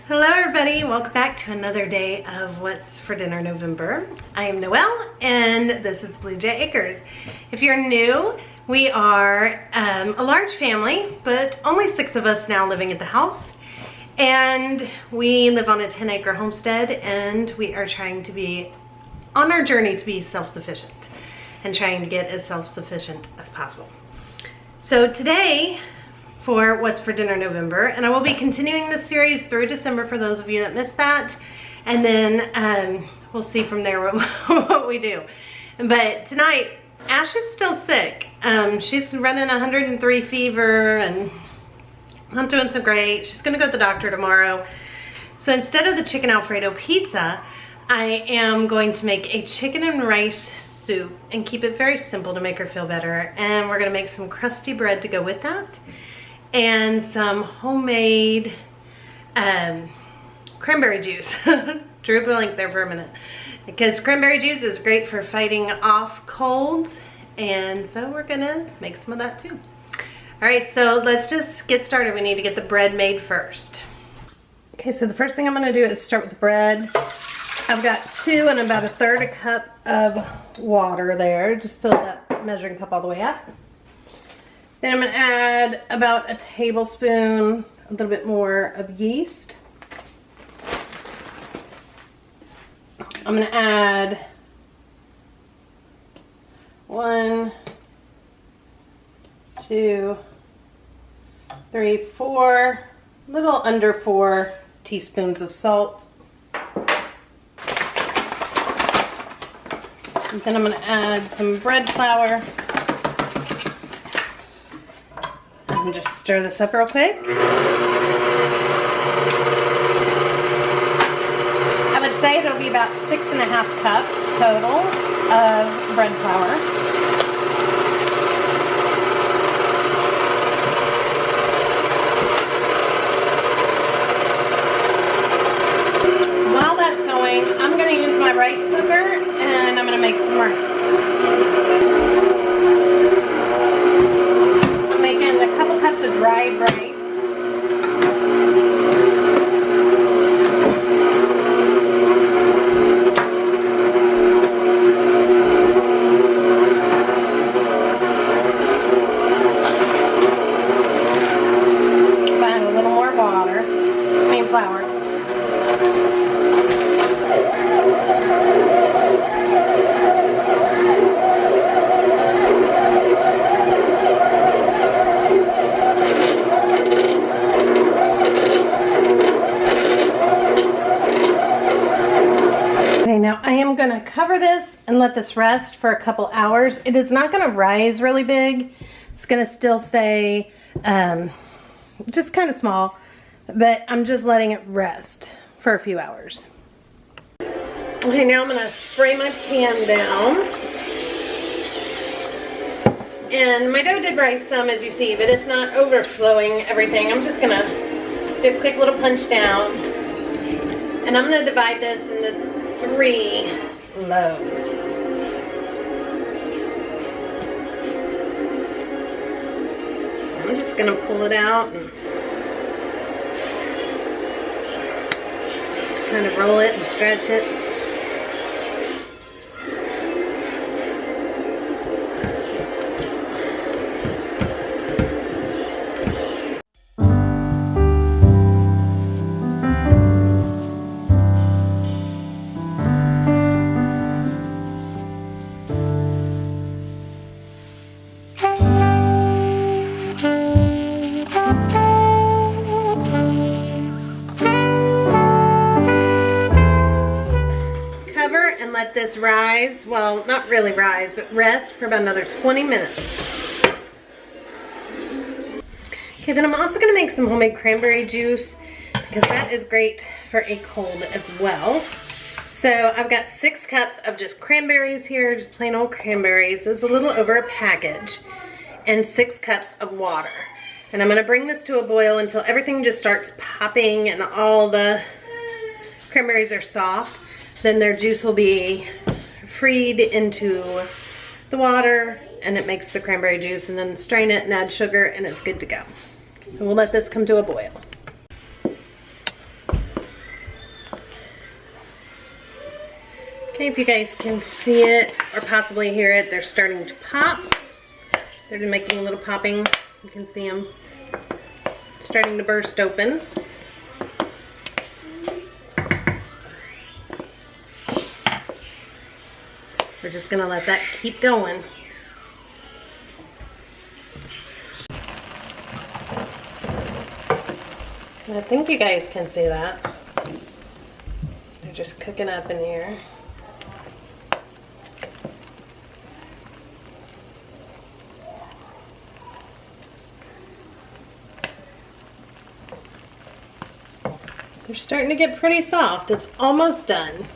Hello everybody, welcome back to another day of What's for Dinner November. I am Noelle and this is Blue Jay Acres. If you're new, we are a large family, but only 6 of us now living at the house. And we live on a 10-acre homestead and we are trying to be on our journey to be self-sufficient and trying to get as self-sufficient as possible. So today, for What's for Dinner November, and I will be continuing this series through December for those of you that missed that, and then we'll see from there what we do. But tonight, Ash is still sick. She's running 103 fever and not doing so great. She's gonna go to the doctor tomorrow. So instead of the chicken Alfredo pizza, I am going to make a chicken and rice soup and keep it very simple to make her feel better. And we're gonna make some crusty bread to go with that, and some homemade cranberry juice. Drew a blank there for a minute. Because cranberry juice is great for fighting off colds, and so we're gonna make some of that too. All right, so let's just get started. We need to get the bread made first. Okay, so the first thing I'm gonna do is start with the bread. I've got 2 and about 1/3 cup of water there. Just fill that measuring cup all the way up. Then I'm going to add about a tablespoon, a little bit more of yeast. I'm going to add 1, 2, 3, 4, a little under 4 teaspoons of salt. And then I'm going to add some bread flour. And just stir this up real quick. I would say it'll be about 6½ cups total of bread flour. While that's going, I'm going to use my rice cooker and I'm going to make some rice. Cups of dried rice. Add a little more water, flour. Now I am going to cover this and let this rest for a couple hours. It is not going to rise really big. It's going to still stay just kind of small, but I'm just letting it rest for a few hours. Okay, now I'm going to spray my pan down. And my dough did rise some, as you see, but it's not overflowing everything. I'm just going to do a quick little punch down. And I'm going to divide this into 3 loaves. I'm just going to pull it out and just kind of roll it and stretch it. Let this rise, well, not really rise, but rest for about another 20 minutes. Okay, then I'm also going to make some homemade cranberry juice because that is great for a cold as well. So I've got 6 cups of just cranberries here, just plain old cranberries. It's a little over a package, and 6 cups of water. And I'm going to bring this to a boil until everything just starts popping and all the cranberries are soft. Then their juice will be freed into the water and it makes the cranberry juice, and then strain it and add sugar and it's good to go. So we'll let this come to a boil. Okay, if you guys can see it or possibly hear it, they're starting to pop. They're making a little popping. You can see them starting to burst open. We're just gonna let that keep going. I think you guys can see that. They're just cooking up in here. They're starting to get pretty soft. It's almost done.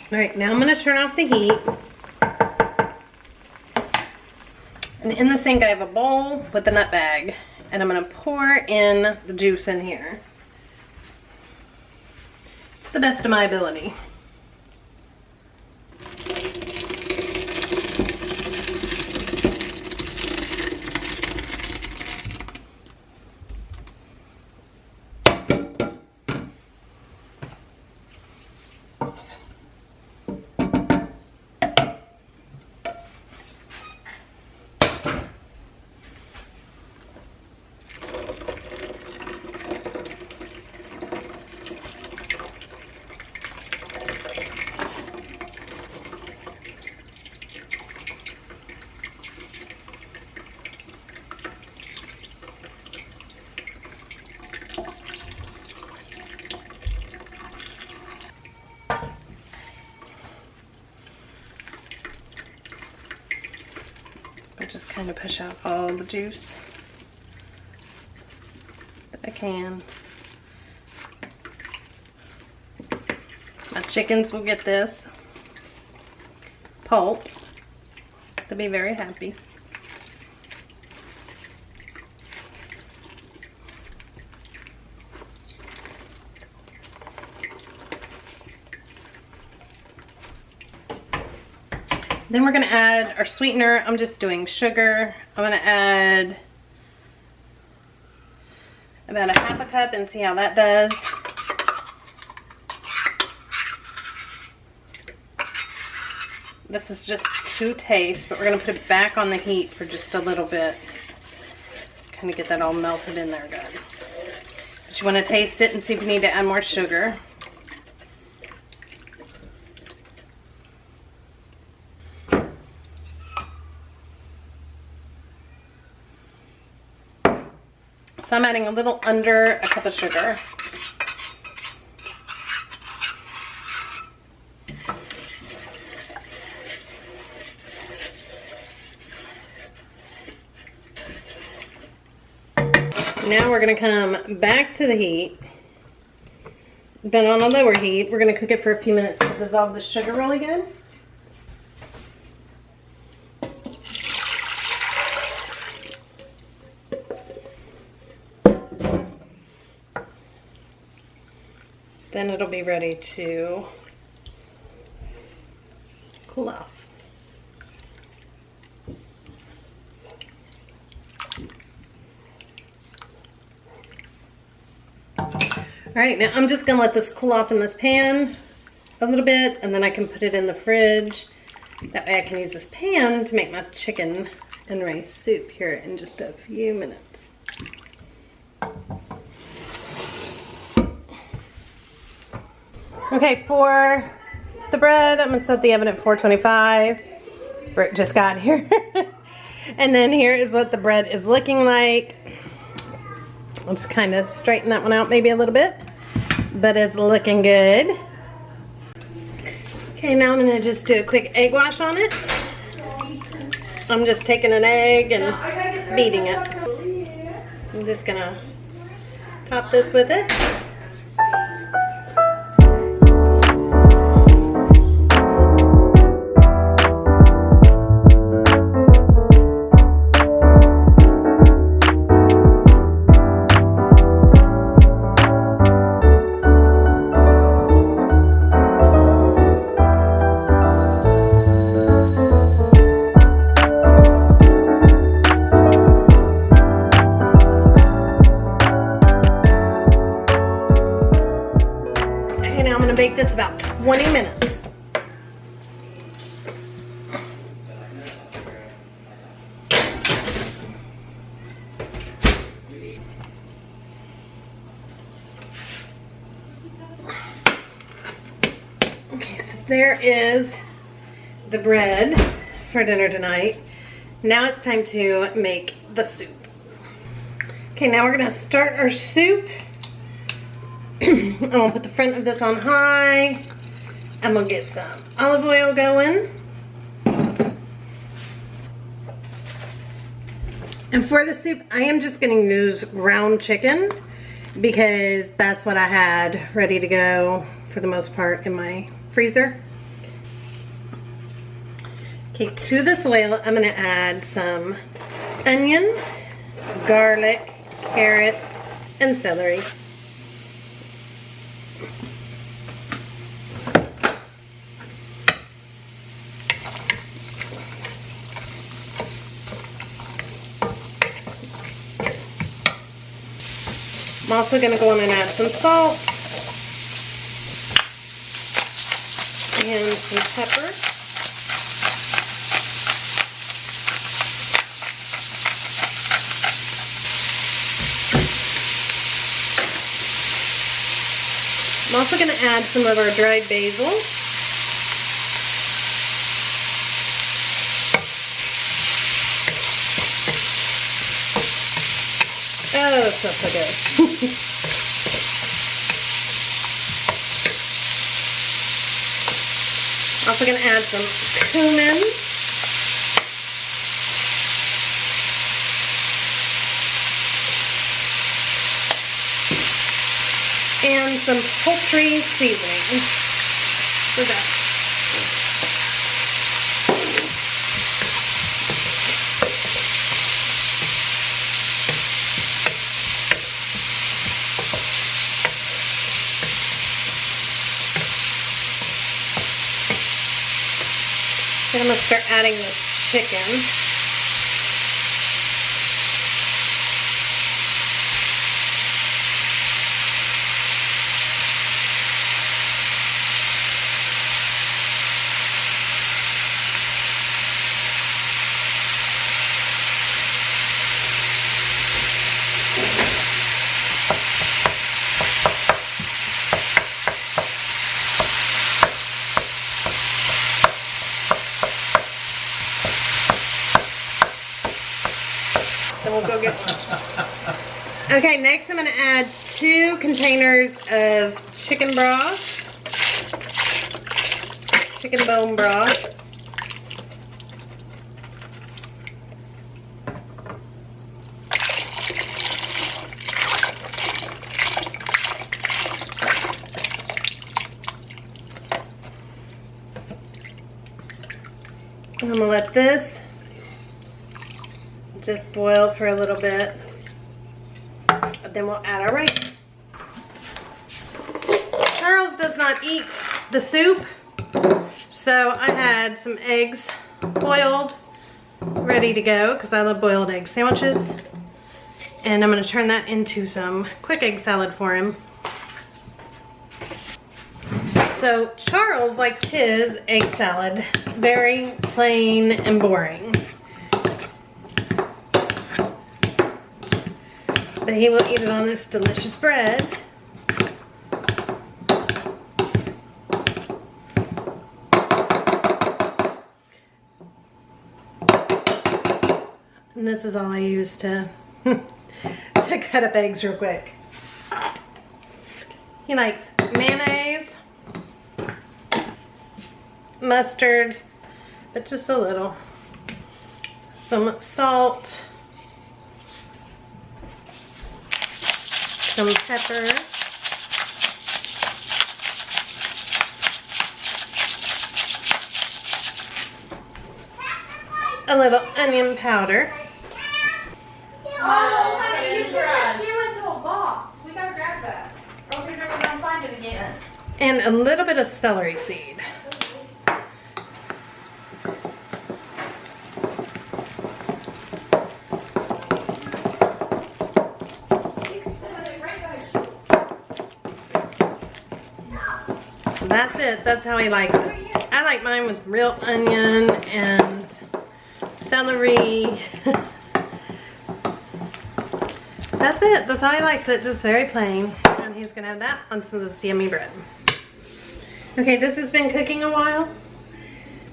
All right, now I'm gonna turn off the heat. And in the sink I have a bowl with a nut bag, and I'm gonna pour in the juice in here. To the best of my ability. Just kind of push out all the juice that I can. My chickens will get this pulp. They'll be very happy. Then we're gonna add our sweetener. I'm just doing sugar. I'm gonna add about a half a cup and see how that does. This is just to taste, but we're gonna put it back on the heat for just a little bit. Kind of get that all melted in there good. But you wanna taste it and see if you need to add more sugar. So I'm adding a little under a cup of sugar. Now we're going to come back to the heat. Then on a lower heat, we're going to cook it for a few minutes to dissolve the sugar really good. Then it'll be ready to cool off. All right, now I'm just gonna let this cool off in this pan a little bit, and then I can put it in the fridge. That way I can use this pan to make my chicken and rice soup here in just a few minutes. Okay, for the bread, I'm gonna set the oven at 425. Britt just got here. And then here is what the bread is looking like. I'll just kind of straighten that one out maybe a little bit, but it's looking good. Okay, now I'm gonna just do a quick egg wash on it. I'm just taking an egg and beating it. I'm just gonna top this with it. I'm gonna bake this about 20 minutes. Okay, so there is the bread for dinner tonight. Now it's time to make the soup. Okay, now we're gonna start our soup. I'm gonna put the front of this on high. I'm gonna get some olive oil going. And for the soup, I am just gonna use ground chicken because that's what I had ready to go for the most part in my freezer. Okay, to this oil, I'm gonna add some onion, garlic, carrots, and celery. I'm also gonna go in and add some salt and some pepper. I'm also going to add some of our dried basil. Oh, it smells so good. Also going to add some cumin. And some poultry seasoning for that. Then I'm going to start adding the chicken. Then we'll go get one. Okay, next I'm going to add 2 containers of chicken broth, chicken bone broth. I'm going to let this just boil for a little bit. Then we'll add our rice. Charles does not eat the soup, so I had some eggs boiled, ready to go, because I love boiled egg sandwiches. And I'm going to turn that into some quick egg salad for him. So Charles likes his egg salad very plain and boring. But he will eat it on this delicious bread. And this is all I use to, to cut up eggs real quick. He likes mayonnaise, mustard, but just a little. Some salt. Some pepper, a little onion powder. Oh, honey, you put your shoe into a box. We gotta grab that, or else we're never gonna find it again. And a little bit of celery seed. So that's it. That's how he likes it. I like mine with real onion and celery. That's it. That's how he likes it. Just very plain. And he's gonna have that on some of this yummy bread. Okay, this has been cooking a while.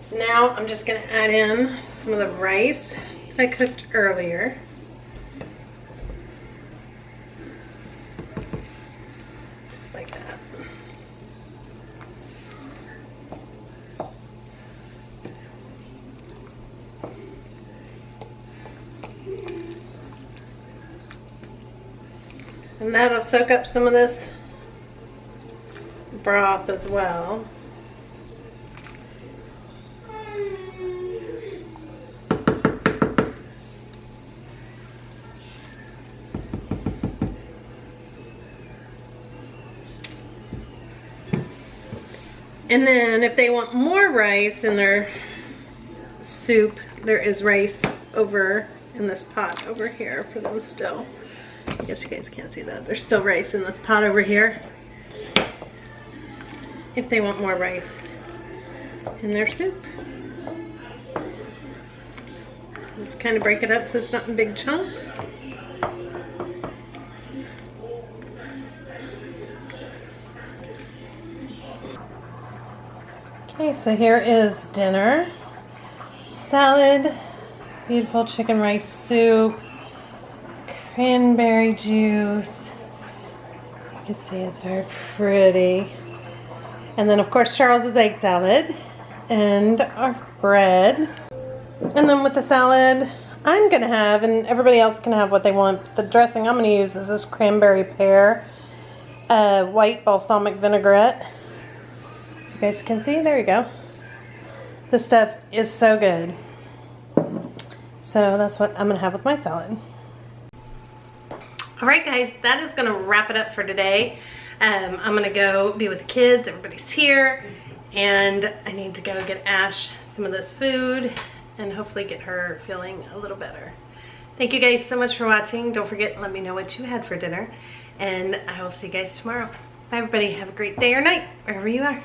So now I'm just gonna add in some of the rice I cooked earlier. Just like that. And that'll soak up some of this broth as well. And then if they want more rice in their soup, there is rice over in this pot over here for them still. I guess you guys can't see that. There's still rice in this pot over here. If they want more rice in their soup. Just kind of break it up so it's not in big chunks. Okay, so here is dinner. Salad, beautiful chicken rice soup, cranberry juice. You can see it's very pretty. And then of course Charles's egg salad and our bread. And then with the salad, I'm gonna have, and everybody else can have what they want. The dressing I'm gonna use is this cranberry pear, white balsamic vinaigrette. You guys can see, there you go. This stuff is so good. So that's what I'm gonna have with my salad. All right guys, that is gonna wrap it up for today. I'm gonna go be with the kids, everybody's here, and I need to go get Ash some of this food and hopefully get her feeling a little better. Thank you guys so much for watching. Don't forget, let me know what you had for dinner, and I will see you guys tomorrow. Bye everybody, have a great day or night, wherever you are.